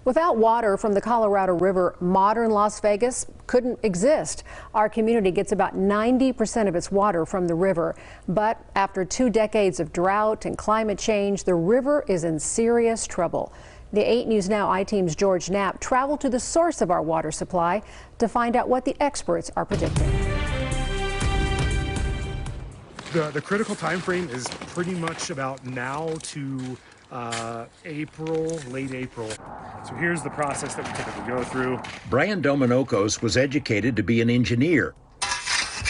Without water from the Colorado River, modern Las Vegas couldn't exist. Our community gets about 90% of its water from the river. But after 2 decades of drought and climate change, the river is in serious trouble. The 8 News Now I-Team's George Knapp traveled to the source of our water supply to find out what the experts are predicting. The critical time frame is pretty much about now to April, late April. So here's the process that we typically go through. Brian Dominocos was educated to be an engineer,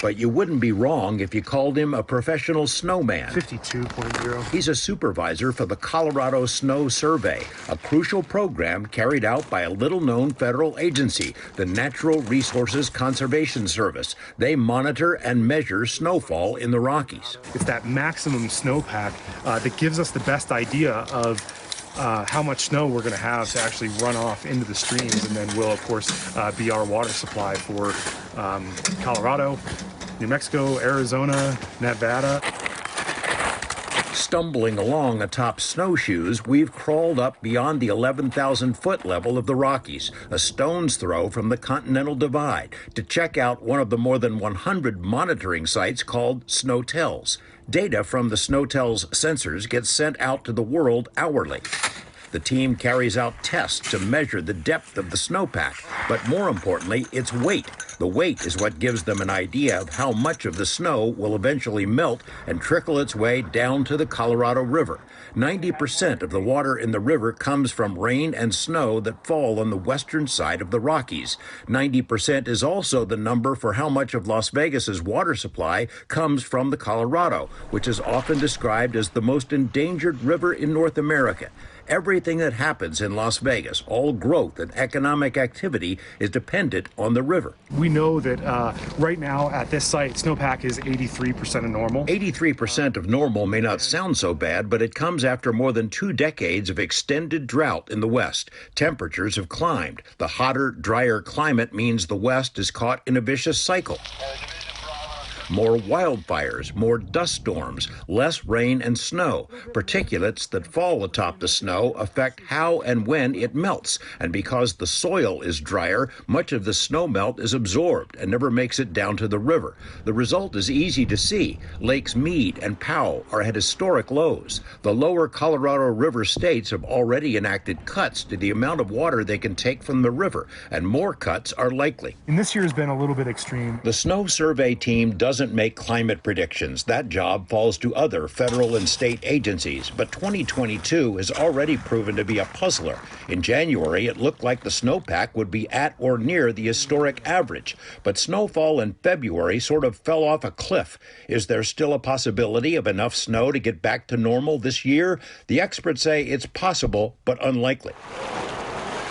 but you wouldn't be wrong if you called him a professional snowman. 52.0. He's a supervisor for the Colorado Snow Survey, a crucial program carried out by a little-known federal agency, the Natural Resources Conservation Service. They monitor and measure snowfall in the Rockies. It's that maximum snowpack that gives us the best idea of how much snow we're going to have to actually run off into the streams, and then will, of course, be our water supply for Colorado, New Mexico, Arizona, Nevada. Stumbling along atop snowshoes, we've crawled up beyond the 11,000-foot level of the Rockies, a stone's throw from the Continental Divide, to check out one of the more than 100 monitoring sites called Snowtells. Data from the Snowtells sensors gets sent out to the world hourly. The team carries out tests to measure the depth of the snowpack, but more importantly, its weight. The weight is what gives them an idea of how much of the snow will eventually melt and trickle its way down to the Colorado River. 90% of the water in the river comes from rain and snow that fall on the western side of the Rockies. 90% is also the number for how much of Las Vegas's water supply comes from the Colorado, which is often described as the most endangered river in North America. Everything that happens in Las Vegas, all growth and economic activity, is dependent on the river. We know that right now at this site, snowpack is 83% of normal. 83% of normal may not sound so bad, but it comes after more than 2 decades of extended drought in the West. Temperatures have climbed. The hotter, drier climate means the West is caught in a vicious cycle. More wildfires, more dust storms, less rain and snow. Particulates that fall atop the snow affect how and when it melts. And because the soil is drier, much of the snow melt is absorbed and never makes it down to the river. The result is easy to see. Lakes Mead and Powell are at historic lows. The lower Colorado River states have already enacted cuts to the amount of water they can take from the river, and more cuts are likely. And this year has been a little bit extreme. The snow survey team doesn't make climate predictions. That job falls to other federal and state agencies. But 2022 has already proven to be a puzzler. In January, it looked like the snowpack would be at or near the historic average. But snowfall in February sort of fell off a cliff. Is there still a possibility of enough snow to get back to normal this year? The experts say it's possible, but unlikely.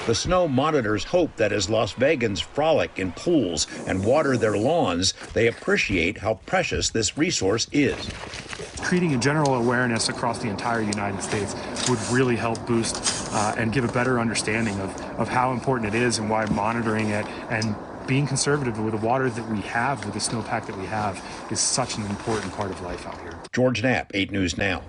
The snow monitors hope that as Las Vegans frolic in pools and water their lawns, they appreciate how precious this resource is. Creating a general awareness across the entire United States would really help boost and give a better understanding of how important it is and why monitoring it and being conservative with the water that we have, with the snowpack that we have, is such an important part of life out here. George Knapp, 8 News Now.